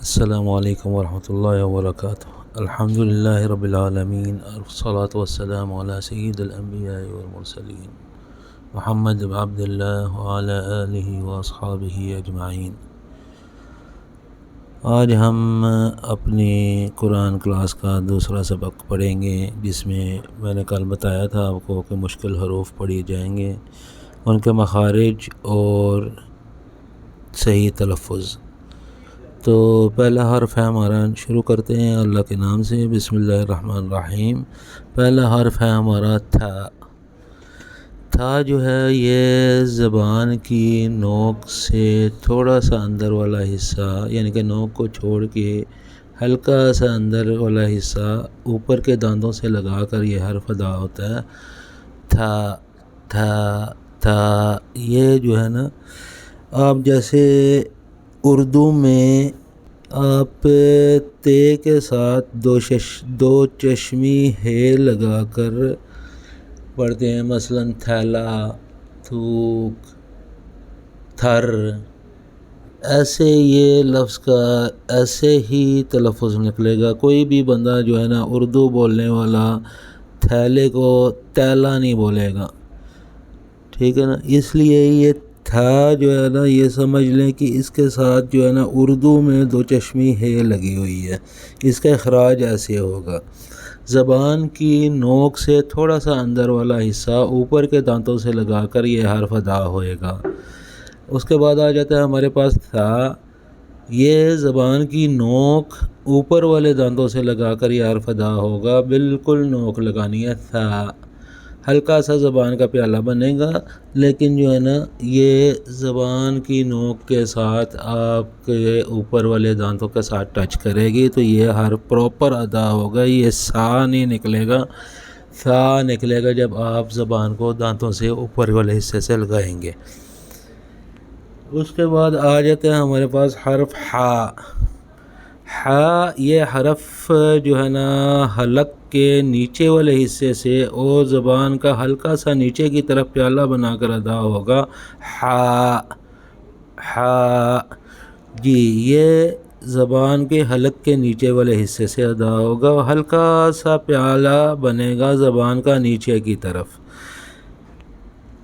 السلام علیکم ورحمۃ اللہ وبرکاتہ۔ الحمد للہ رب العالمین، والصلاة والسلام علی سید الانبیاء والمرسلین محمد بن عبد اللہ وعلی آلہ واصحابہ اجمعین۔ آج ہم اپنی قرآن کلاس کا دوسرا سبق پڑھیں گے، جس میں نے کل بتایا تھا آپ کو کہ مشکل حروف پڑھی جائیں گے، ان کے مخارج اور صحیح تلفظ۔ تو پہلا حرف ہے ہمارا، شروع کرتے ہیں اللہ کے نام سے، بسم اللہ الرحمن الرحیم۔ پہلا حرف ہے ہمارا تھا۔ تھا جو ہے یہ زبان کی نوک سے تھوڑا سا اندر والا حصہ، یعنی کہ نوک کو چھوڑ کے ہلکا سا اندر والا حصہ اوپر کے دانتوں سے لگا کر یہ حرف ادا ہوتا ہے۔ تھا تھا تھا، یہ جو ہے نا، آپ جیسے اردو میں آپ تے کے ساتھ دو چشمی ہے لگا کر پڑھتے ہیں، مثلا تھیلا، تھوک، تھر، ایسے یہ لفظ کا ایسے ہی تلفظ نکلے گا۔ کوئی بھی بندہ جو ہے نا اردو بولنے والا تھیلے کو تیلا نہیں بولے گا، ٹھیک ہے نا۔ اس لیے یہ تھا جو ہے نا، یہ سمجھ لیں کہ اس کے ساتھ جو ہے نا اردو میں دو چشمی ہے لگی ہوئی ہے، اس کا اخراج ایسے ہوگا۔ زبان کی نوک سے تھوڑا سا اندر والا حصہ اوپر کے دانتوں سے لگا کر یہ حرف ادا ہوئے گا۔ اس کے بعد آ جاتا ہے ہمارے پاس تھا۔ یہ زبان کی نوک اوپر والے دانتوں سے لگا کر یہ حرف ادا ہوگا، بالکل نوک لگانی ہے، تھا۔ ہلکا سا زبان کا پیالہ بنے گا، لیکن جو ہے نا یہ زبان کی نوک کے ساتھ آپ کے اوپر والے دانتوں کے ساتھ ٹچ کرے گی تو یہ حرف پراپر ادا ہوگا۔ یہ سا نہیں نکلے گا، سا نکلے گا جب آپ زبان کو دانتوں سے اوپر والے حصے سے لگائیں گے۔ اس کے بعد آ جاتے ہیں ہمارے پاس حرف ہا۔ ہا، یہ حرف جو ہے نا حلق کے نیچے والے حصے سے اور زبان کا ہلکا سا نیچے کی طرف پیالہ بنا کر ادا ہوگا، ہا ہا۔ جی، یہ زبان کے حلق کے نیچے والے حصے سے ادا ہوگا، ہلکا سا پیالہ بنے گا زبان کا نیچے کی طرف۔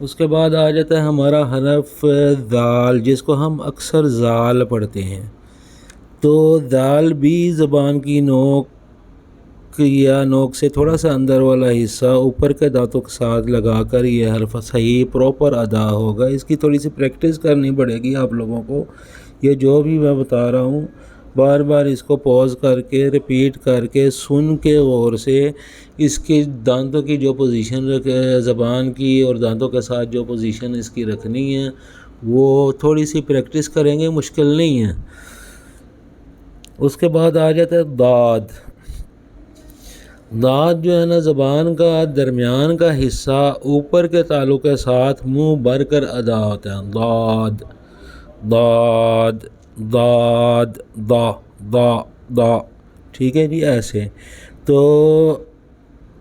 اس کے بعد آ جاتا ہے ہمارا حرف ذال، جس کو ہم اکثر زال پڑھتے ہیں۔ تو ذال بھی زبان کی نوک یا نوک سے تھوڑا سا اندر والا حصہ اوپر کے دانتوں کے ساتھ لگا کر یہ حرف صحیح پراپر ادا ہوگا۔ اس کی تھوڑی سی پریکٹس کرنی پڑے گی آپ لوگوں کو۔ یہ جو بھی میں بتا رہا ہوں بار بار اس کو پوز کر کے ریپیٹ کر کے سن کے غور سے اس کی دانتوں کی جو پوزیشن زبان کی اور دانتوں کے ساتھ جو پوزیشن اس کی رکھنی ہے وہ تھوڑی سی پریکٹس کریں گے، مشکل نہیں ہے۔ اس کے بعد آ جاتا ہے داد۔ داد جو ہے نا زبان کا درمیان کا حصہ اوپر کے تالو کے ساتھ منہ بھر کر ادا ہوتا ہے، داد داد داد دا دا دا، ٹھیک ہے جی، ایسے۔ تو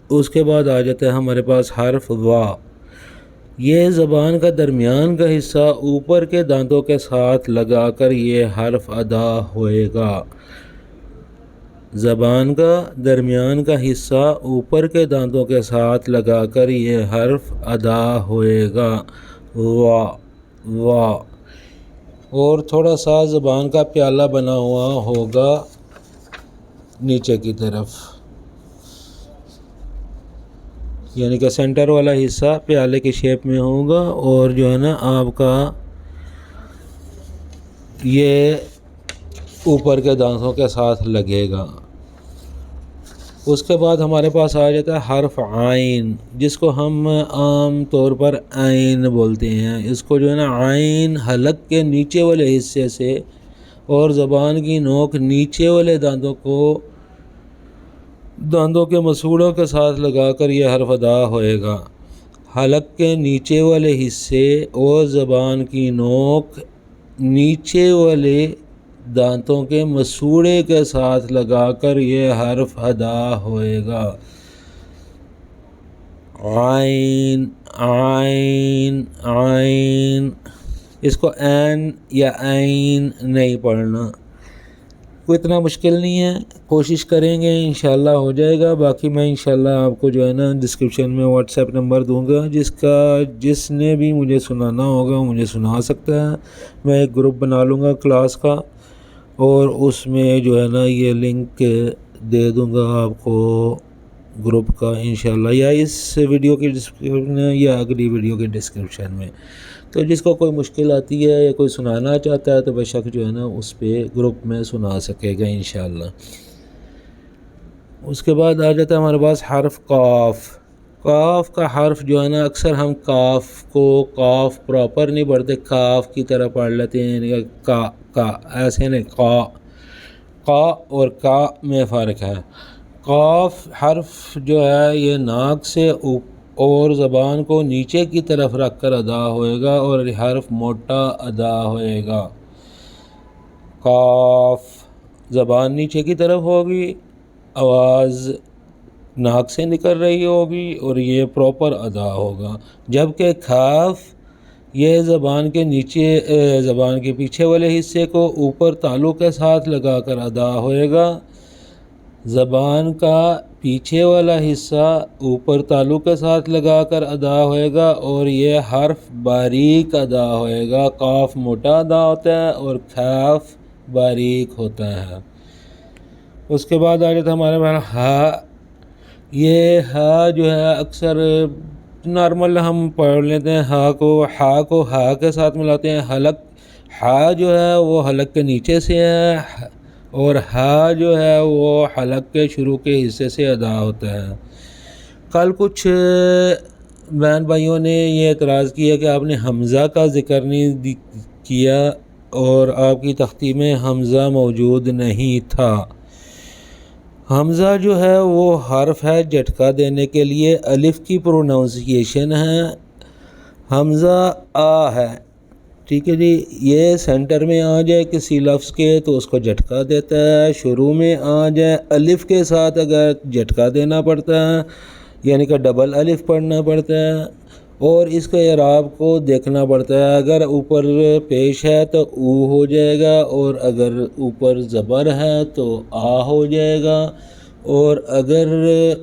اس کے بعد آ جاتا ہے ہمارے پاس حرف وا۔ یہ زبان کا درمیان کا حصہ اوپر کے دانتوں کے ساتھ لگا کر یہ حرف ادا ہوئے گا۔ زبان کا درمیان کا حصہ اوپر کے دانتوں کے ساتھ لگا کر یہ حرف ادا ہوئے گا، وا وا۔ اور تھوڑا سا زبان کا پیالہ بنا ہوا ہوگا نیچے کی طرف، یعنی کہ سینٹر والا حصہ پیالے کی شیپ میں ہوگا اور جو ہے نا آپ کا یہ اوپر کے دانتوں کے ساتھ لگے گا۔ اس کے بعد ہمارے پاس آ جاتا ہے حرف عین، جس کو ہم عام طور پر عین بولتے ہیں۔ اس کو جو ہے نا عین حلق کے نیچے والے حصے سے اور زبان کی نوک نیچے والے دانتوں کے مسوڑوں کے ساتھ لگا کر یہ حرف ادا ہوئے گا۔ حلق کے نیچے والے حصے اور زبان کی نوک نیچے والے دانتوں کے مسوڑے کے ساتھ لگا کر یہ حرف ادا ہوئے گا، عین عین عین۔ اس کو عین یا عین نہیں پڑھنا، کوئی اتنا مشکل نہیں ہے، کوشش کریں گے انشاءاللہ ہو جائے گا۔ باقی میں انشاءاللہ آپ کو جو ہے نا ڈسکرپشن میں واٹس ایپ نمبر دوں گا، جس نے بھی مجھے سنانا ہوگا مجھے سنا سکتا ہے۔ میں ایک گروپ بنا لوں گا کلاس کا، اور اس میں جو ہے نا یہ لنک دے دوں گا آپ کو گروپ کا انشاءاللہ، یا اس ویڈیو کی ڈسکرپشن میں یا اگلی ویڈیو کے ڈسکرپشن میں۔ تو جس کو کوئی مشکل آتی ہے یا کوئی سنانا چاہتا ہے تو بے شک جو ہے نا اس پہ گروپ میں سنا سکے گا انشاءاللہ۔ اس کے بعد آ جاتا ہے ہمارے پاس حرف قاف۔ قاف کا حرف جو ہے نا اکثر ہم قاف کو قاف پراپر نہیں پڑھتے، کاف کی طرح پڑھ لیتے ہیں، یعنی کا ایسے نہیں، قا اور کا میں فرق ہے۔ قاف حرف جو ہے یہ ناک سے اور زبان کو نیچے کی طرف رکھ کر ادا ہوئے گا، اور حرف موٹا ادا ہوئے گا۔ قاف زبان نیچے کی طرف ہوگی، آواز ناک سے نکل رہی ہوگی، اور یہ پراپر ادا ہوگا۔ جبکہ کاف یہ زبان کے پیچھے والے حصے کو اوپر تالو کے ساتھ لگا کر ادا ہوئے گا۔ زبان کا پیچھے والا حصہ اوپر تالو کے ساتھ لگا کر ادا ہوئے گا، اور یہ حرف باریک ادا ہوئے گا۔ قاف موٹا ادا ہوتا ہے اور کاف باریک ہوتا ہے۔ اس کے بعد آ جاتا ہمارے پاس ہا۔ یہ ہا جو ہے اکثر نارمل ہم پڑھ لیتے ہیں، ہا کو ہا کے ساتھ ملاتے ہیں۔ حلق، ہا جو ہے وہ حلق کے نیچے سے ہے، اور ہا جو ہے وہ حلق کے شروع کے حصے سے ادا ہوتا ہے۔ کل کچھ بہن بھائیوں نے یہ اعتراض کیا کہ آپ نے حمزہ کا ذکر نہیں کیا، اور آپ کی تختی میں حمزہ موجود نہیں تھا۔ حمزہ جو ہے وہ حرف ہے جھٹکا دینے کے لیے، الف کی پروننسیشن ہے۔ حمزہ آ ہے، ٹھیک ہے جی، یہ سینٹر میں آ جائے کسی لفظ کے تو اس کو جھٹکا دیتا ہے، شروع میں آ جائے الف کے ساتھ اگر جھٹکا دینا پڑتا ہے، یعنی کہ ڈبل الف پڑھنا پڑتا ہے، اور اس کے اعراب کو دیکھنا پڑتا ہے۔ اگر اوپر پیش ہے تو او ہو جائے گا، اور اگر اوپر زبر ہے تو آ ہو جائے گا، اور اگر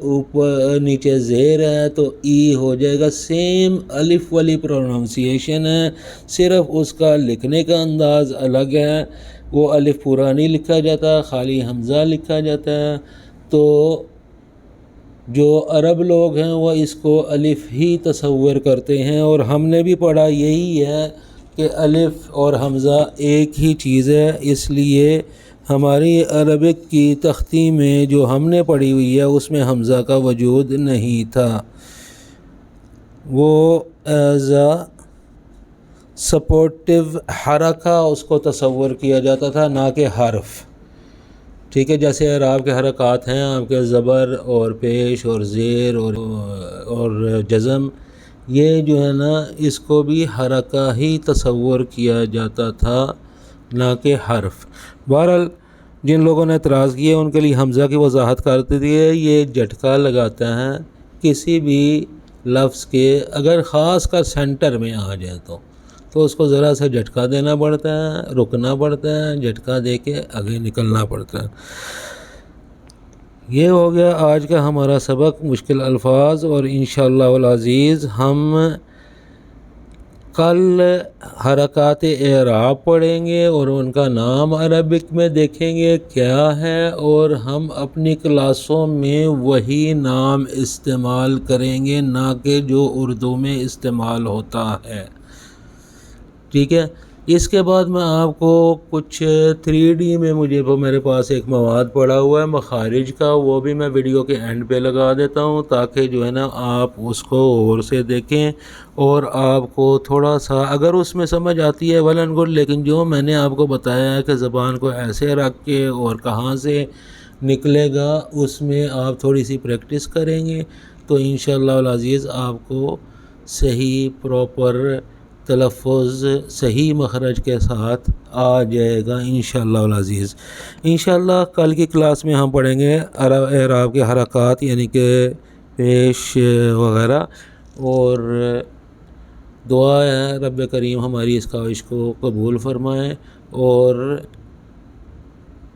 اوپر نیچے زیر ہے تو ای ہو جائے گا۔ سیم الف والی پروننسیشن ہے، صرف اس کا لکھنے کا انداز الگ ہے۔ وہ الف پورا نہیں لکھا جاتا، خالی حمزہ لکھا جاتا ہے۔ تو جو عرب لوگ ہیں وہ اس کو الف ہی تصور کرتے ہیں، اور ہم نے بھی پڑھا یہی ہے کہ الف اور حمزہ ایک ہی چیز ہے، اس لیے ہماری عربک کی تختی میں جو ہم نے پڑھی ہوئی ہے اس میں حمزہ کا وجود نہیں تھا، وہ ایز اے سپورٹیو حرکہ اس کو تصور کیا جاتا تھا، نہ کہ حرف، ٹھیک ہے۔ جیسے اعراب کے حرکات ہیں آپ کے زبر اور پیش اور زیر اور جزم، یہ جو ہے نا اس کو بھی حرکہ ہی تصور کیا جاتا تھا، نہ کہ حرف۔ بہرحال جن لوگوں نے اعتراض کیا ان کے لیے حمزہ کی وضاحت کرتے تھے، یہ جھٹکا لگاتا ہے کسی بھی لفظ کے، اگر خاص کر سینٹر میں آ جائے تو اس کو ذرا سا جھٹکا دینا پڑتا ہے، رکنا پڑتا ہے، جھٹکا دے کے آگے نکلنا پڑتا ہے۔ یہ ہو گیا آج کا ہمارا سبق مشکل الفاظ، اور انشاءاللہ العزیز ہم کل حرکات اعراب پڑھیں گے اور ان کا نام عربک میں دیکھیں گے کیا ہے، اور ہم اپنی کلاسوں میں وہی نام استعمال کریں گے، نہ کہ جو اردو میں استعمال ہوتا ہے، ٹھیک ہے۔ اس کے بعد میں آپ کو کچھ 3D میں میرے پاس ایک مواد پڑا ہوا ہے مخارج کا، وہ بھی میں ویڈیو کے اینڈ پہ لگا دیتا ہوں، تاکہ جو ہے نا آپ اس کو غور سے دیکھیں، اور آپ کو تھوڑا سا اگر اس میں سمجھ آتی ہے ویل اینڈ گڈ، لیکن جو میں نے آپ کو بتایا ہے کہ زبان کو ایسے رکھ کے اور کہاں سے نکلے گا، اس میں آپ تھوڑی سی پریکٹس کریں گے تو انشاءاللہ العزیز آپ کو صحیح پراپر تلفظ صحیح مخرج کے ساتھ آ جائے گا انشاءاللہ العزیز۔ انشاءاللہ کل کی کلاس میں ہم پڑھیں گے اعراب کے حرکات، یعنی کہ پیش وغیرہ، اور دعا ہے رب کریم ہماری اس کاوش کو قبول فرمائے، اور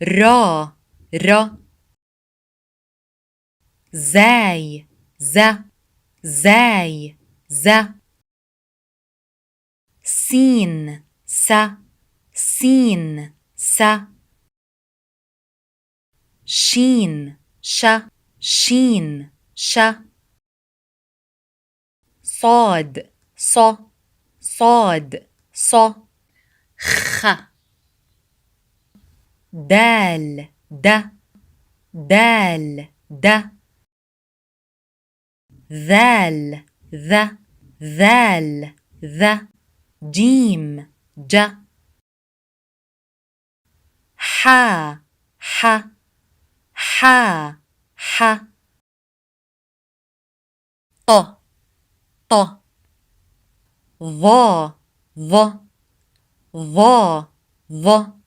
را را زاي ز زاي ز سين س سين س شين ش شين ش صاد ص صاد ص خ دال د دال د ذال ذ ذال ذ جيم ج حا ح حا ح ط ط ظا ظ ظا ظ